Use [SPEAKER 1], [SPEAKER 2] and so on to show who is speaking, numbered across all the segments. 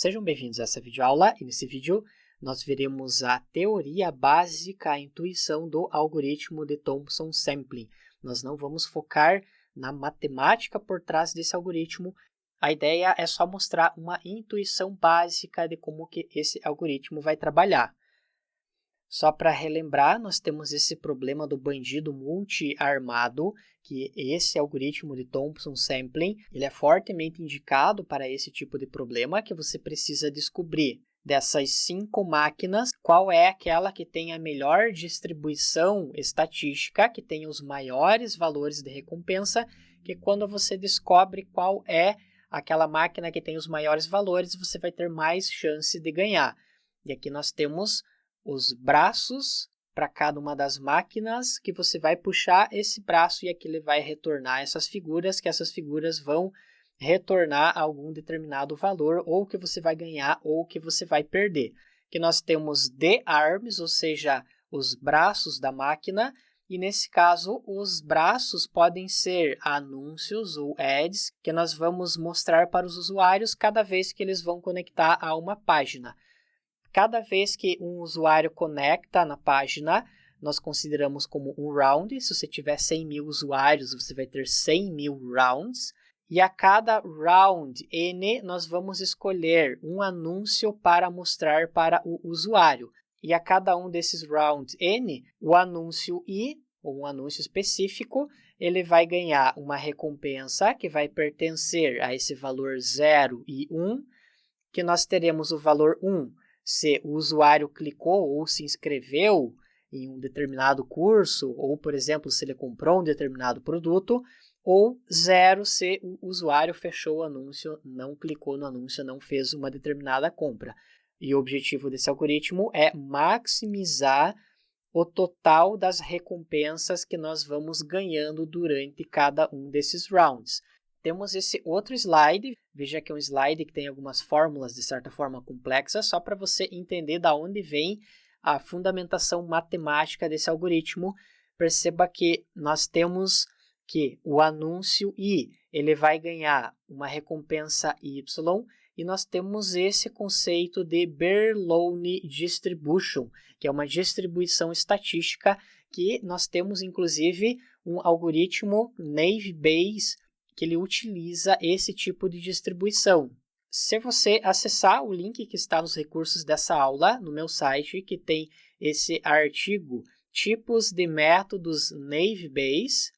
[SPEAKER 1] Sejam bem-vindos a essa videoaula e nesse vídeo nós veremos a teoria básica, a intuição do algoritmo de Thompson Sampling. Nós não vamos focar na matemática por trás desse algoritmo. A ideia é só mostrar uma intuição básica de como que esse algoritmo vai trabalhar. Só para relembrar, nós temos esse problema do bandido multi-armado, que esse algoritmo de Thompson Sampling, ele é fortemente indicado para esse tipo de problema, que você precisa descobrir dessas 5 máquinas, qual é aquela que tem a melhor distribuição estatística, que tem os maiores valores de recompensa, que quando você descobre qual é aquela máquina que tem os maiores valores, você vai ter mais chance de ganhar. E aqui nós temos os braços para cada uma das máquinas, que você vai puxar esse braço e aqui ele vai retornar essas figuras, que essas figuras vão retornar algum determinado valor, ou que você vai ganhar ou que você vai perder. Aqui nós temos the arms, ou seja, os braços da máquina, e nesse caso os braços podem ser anúncios ou ads, que nós vamos mostrar para os usuários cada vez que eles vão conectar a uma página. Cada vez que um usuário conecta na página, nós consideramos como um round. Se você tiver 100 mil usuários, você vai ter 100 mil rounds. E a cada round N, nós vamos escolher um anúncio para mostrar para o usuário. E a cada um desses rounds N, o anúncio I, ou um anúncio específico, ele vai ganhar uma recompensa que vai pertencer a esse valor 0 e 1, que nós teremos o valor 1. Se o usuário clicou ou se inscreveu em um determinado curso, ou, por exemplo, se ele comprou um determinado produto, ou 0 se o usuário fechou o anúncio, não clicou no anúncio, não fez uma determinada compra. E o objetivo desse algoritmo é maximizar o total das recompensas que nós vamos ganhando durante cada um desses rounds. Temos esse outro slide, veja que é um slide que tem algumas fórmulas de certa forma complexas, só para você entender de onde vem a fundamentação matemática desse algoritmo. Perceba que nós temos que o anúncio I, ele vai ganhar uma recompensa Y, e nós temos esse conceito de Bernoulli Distribution, que é uma distribuição estatística que nós temos inclusive um algoritmo Naive Bayes, que ele utiliza esse tipo de distribuição. Se você acessar o link que está nos recursos dessa aula, no meu site, que tem esse artigo, Tipos de Métodos Naive Bayes,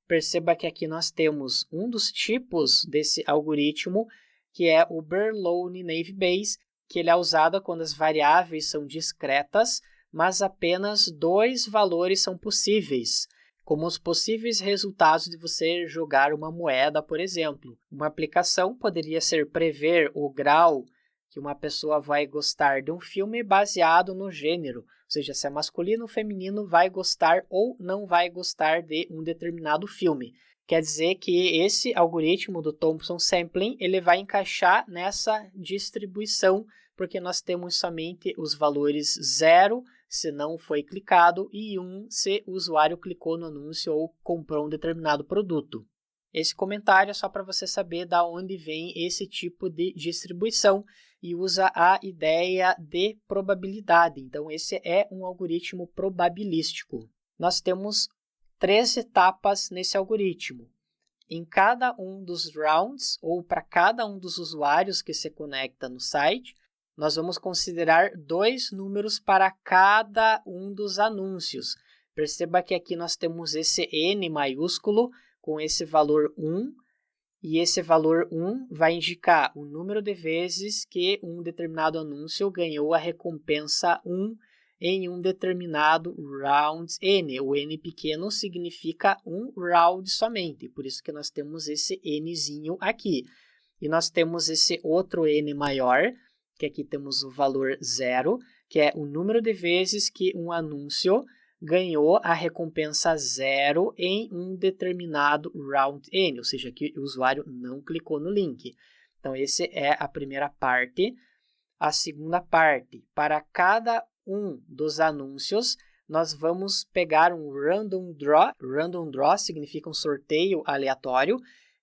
[SPEAKER 1] perceba que aqui nós temos um dos tipos desse algoritmo, que é o Bernoulli Naive Bayes, que ele é usado quando as variáveis são discretas, mas apenas 2 valores são possíveis, como os possíveis resultados de você jogar uma moeda, por exemplo. Uma aplicação poderia ser prever o grau que uma pessoa vai gostar de um filme baseado no gênero, ou seja, se é masculino ou feminino, vai gostar ou não vai gostar de um determinado filme. Quer dizer que esse algoritmo do Thompson Sampling, ele vai encaixar nessa distribuição, porque nós temos somente os valores 0, se não foi clicado, e 1 se o usuário clicou no anúncio ou comprou um determinado produto. Esse comentário é só para você saber de onde vem esse tipo de distribuição e usa a ideia de probabilidade. Então, esse é um algoritmo probabilístico. Nós temos 3 etapas nesse algoritmo. Em cada um dos rounds, ou para cada um dos usuários que se conecta no site, nós vamos considerar 2 números para cada um dos anúncios. Perceba que aqui nós temos esse N maiúsculo com esse valor 1, e esse valor 1 vai indicar o número de vezes que um determinado anúncio ganhou a recompensa 1 em um determinado round N. O N pequeno significa um round somente, por isso que nós temos esse Nzinho aqui. E nós temos esse outro N maior, que aqui temos o valor 0, que é o número de vezes que um anúncio ganhou a recompensa 0 em um determinado round N, ou seja, que o usuário não clicou no link. Então, essa é a primeira parte. A segunda parte, para cada um dos anúncios, nós vamos pegar um random draw. Random draw significa um sorteio aleatório,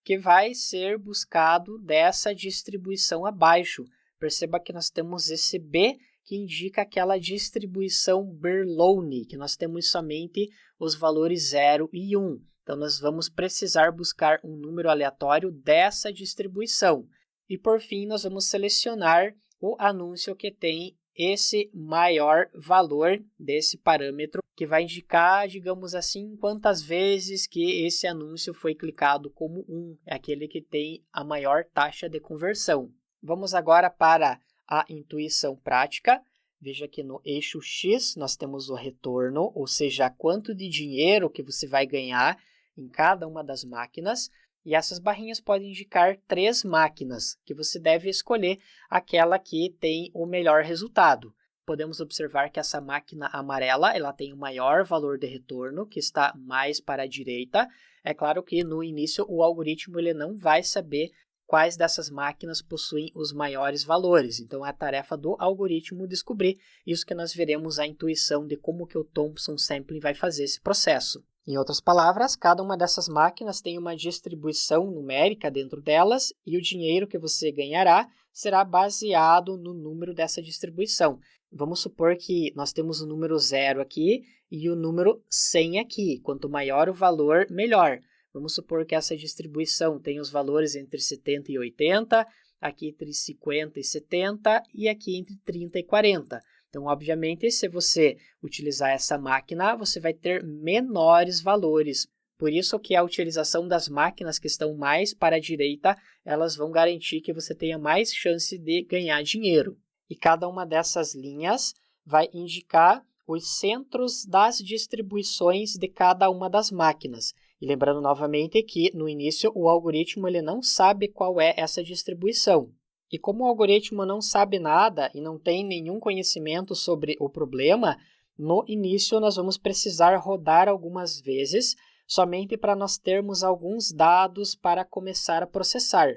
[SPEAKER 1] que vai ser buscado dessa distribuição abaixo. perceba que nós temos esse B que indica aquela distribuição Bernoulli, que nós temos somente os valores 0 e 1. Então, nós vamos precisar buscar um número aleatório dessa distribuição. E, por fim, nós vamos selecionar o anúncio que tem esse maior valor desse parâmetro, que vai indicar, digamos assim, quantas vezes que esse anúncio foi clicado como 1, é aquele que tem a maior taxa de conversão. Vamos agora para a intuição prática. Veja que no eixo X nós temos o retorno, ou seja, quanto de dinheiro que você vai ganhar em cada uma das máquinas. E essas barrinhas podem indicar 3 máquinas, que você deve escolher aquela que tem o melhor resultado. Podemos observar que essa máquina amarela ela tem o maior valor de retorno, que está mais para a direita. É claro que no início o algoritmo ele não vai saber quais dessas máquinas possuem os maiores valores. Então, é a tarefa do algoritmo descobrir isso que nós veremos a intuição de como que o Thompson Sampling vai fazer esse processo. Em outras palavras, cada uma dessas máquinas tem uma distribuição numérica dentro delas e o dinheiro que você ganhará será baseado no número dessa distribuição. Vamos supor que nós temos o número 0 aqui e o número 100 aqui. Quanto maior o valor, melhor. Vamos supor que essa distribuição tem os valores entre 70 e 80, aqui entre 50 e 70 e aqui entre 30 e 40. Então, obviamente, se você utilizar essa máquina, você vai ter menores valores. Por isso que a utilização das máquinas que estão mais para a direita, elas vão garantir que você tenha mais chance de ganhar dinheiro. E cada uma dessas linhas vai indicar os centros das distribuições de cada uma das máquinas. E lembrando novamente que, no início, o algoritmo ele não sabe qual é essa distribuição. E como o algoritmo não sabe nada e não tem nenhum conhecimento sobre o problema, no início nós vamos precisar rodar algumas vezes, somente para nós termos alguns dados para começar a processar.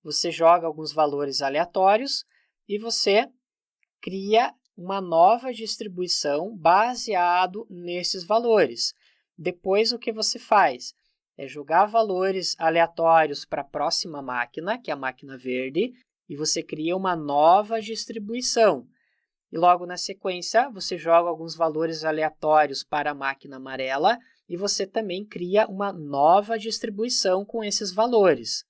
[SPEAKER 1] Você joga alguns valores aleatórios e você cria uma nova distribuição baseado nesses valores. Depois, o que você faz? É jogar valores aleatórios para a próxima máquina, que é a máquina verde, e você cria uma nova distribuição. E logo na sequência, você joga alguns valores aleatórios para a máquina amarela e você também cria uma nova distribuição com esses valores.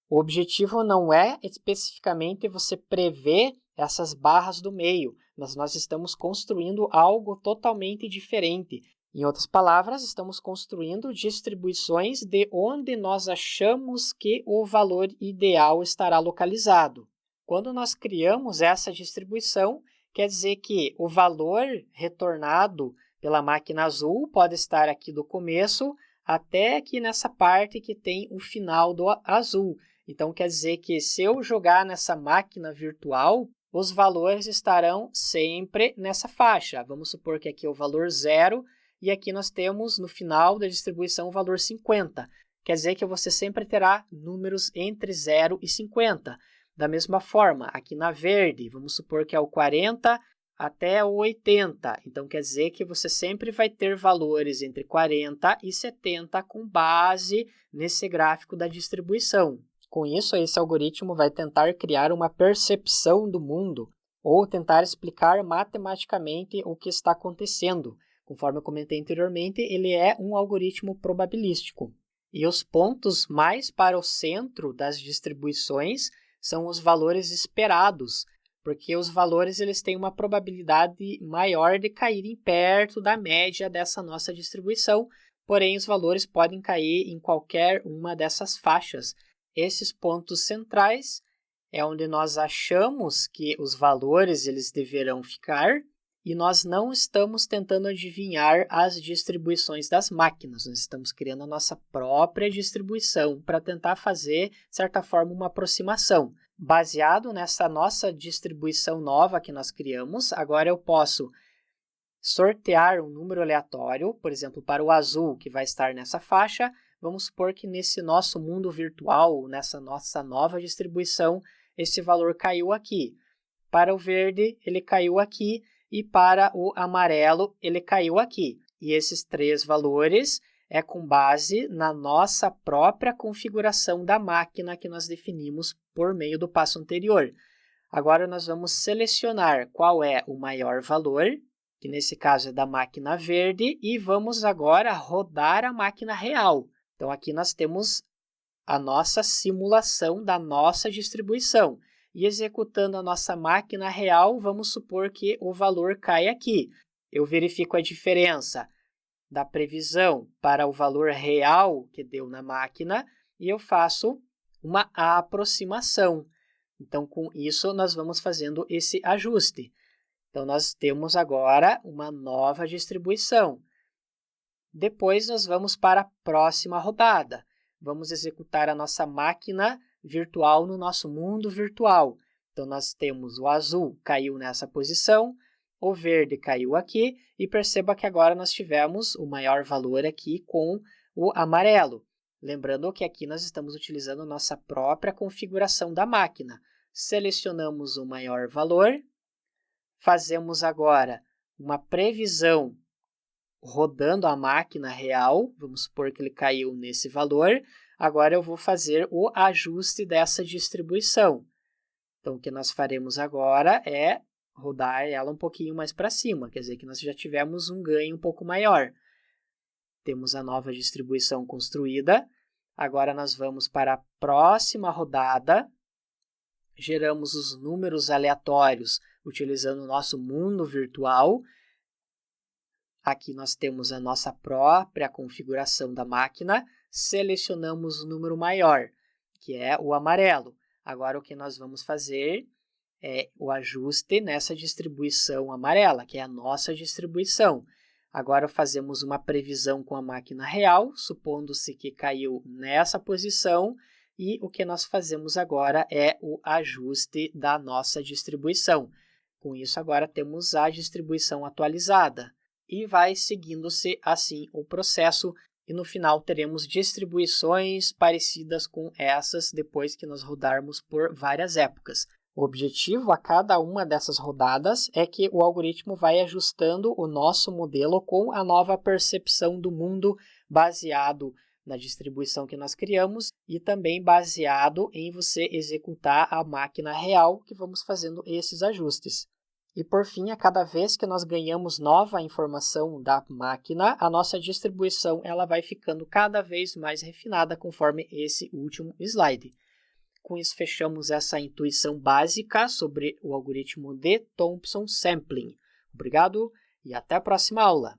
[SPEAKER 1] O objetivo não é especificamente você prever essas barras do meio, mas nós estamos construindo algo totalmente diferente. Em outras palavras, estamos construindo distribuições de onde nós achamos que o valor ideal estará localizado. Quando nós criamos essa distribuição, quer dizer que o valor retornado pela máquina azul pode estar aqui do começo até aqui nessa parte que tem o final do azul. Então, quer dizer que se eu jogar nessa máquina virtual, os valores estarão sempre nessa faixa. Vamos supor que aqui é o valor 0 e aqui nós temos no final da distribuição o valor 50. Quer dizer que você sempre terá números entre 0 e 50. Da mesma forma, aqui na verde, vamos supor que é o 40 até o 80. Então, quer dizer que você sempre vai ter valores entre 40 e 70 com base nesse gráfico da distribuição. Com isso, esse algoritmo vai tentar criar uma percepção do mundo ou tentar explicar matematicamente o que está acontecendo. Conforme eu comentei anteriormente, ele é um algoritmo probabilístico. E os pontos mais para o centro das distribuições são os valores esperados, porque os valores eles têm uma probabilidade maior de caírem perto da média dessa nossa distribuição, porém os valores podem cair em qualquer uma dessas faixas. Esses pontos centrais é onde nós achamos que os valores eles deverão ficar e nós não estamos tentando adivinhar as distribuições das máquinas, nós estamos criando a nossa própria distribuição para tentar fazer, de certa forma, uma aproximação. Baseado nessa nossa distribuição nova que nós criamos, agora eu posso sortear um número aleatório, por exemplo, para o azul, que vai estar nessa faixa. Vamos supor que nesse nosso mundo virtual, nessa nossa nova distribuição, esse valor caiu aqui. Para o verde, ele caiu aqui. E para o amarelo, ele caiu aqui. E esses 3 valores é com base na nossa própria configuração da máquina que nós definimos por meio do passo anterior. Agora, nós vamos selecionar qual é o maior valor, que nesse caso é da máquina verde, e vamos agora rodar a máquina real. Então, aqui nós temos a nossa simulação da nossa distribuição. E executando a nossa máquina real, vamos supor que o valor cai aqui. Eu verifico a diferença da previsão para o valor real que deu na máquina e eu faço uma aproximação. Então, com isso, nós vamos fazendo esse ajuste. Então, nós temos agora uma nova distribuição. Depois, nós vamos para a próxima rodada. Vamos executar a nossa máquina virtual no nosso mundo virtual. Então, nós temos o azul caiu nessa posição, o verde caiu aqui, e perceba que agora nós tivemos o maior valor aqui com o amarelo. Lembrando que aqui nós estamos utilizando a nossa própria configuração da máquina. Selecionamos o maior valor, fazemos agora uma previsão rodando a máquina real, vamos supor que ele caiu nesse valor. Agora eu vou fazer o ajuste dessa distribuição. Então, o que nós faremos agora é rodar ela um pouquinho mais para cima, quer dizer que nós já tivemos um ganho um pouco maior. Temos a nova distribuição construída. Agora nós vamos para a próxima rodada. Geramos os números aleatórios utilizando o nosso mundo virtual. Aqui nós temos a nossa própria configuração da máquina. Selecionamos o número maior, que é o amarelo. Agora o que nós vamos fazer é o ajuste nessa distribuição amarela, que é a nossa distribuição. Agora fazemos uma previsão com a máquina real, supondo-se que caiu nessa posição, e o que nós fazemos agora é o ajuste da nossa distribuição. Com isso, agora temos a distribuição atualizada. E vai seguindo-se assim o processo, e no final teremos distribuições parecidas com essas depois que nós rodarmos por várias épocas. O objetivo a cada uma dessas rodadas é que o algoritmo vai ajustando o nosso modelo com a nova percepção do mundo baseado na distribuição que nós criamos e também baseado em você executar a máquina real que vamos fazendo esses ajustes. E por fim, a cada vez que nós ganhamos nova informação da máquina, a nossa distribuição ela vai ficando cada vez mais refinada conforme esse último slide. Com isso, fechamos essa intuição básica sobre o algoritmo de Thompson Sampling. Obrigado e até a próxima aula!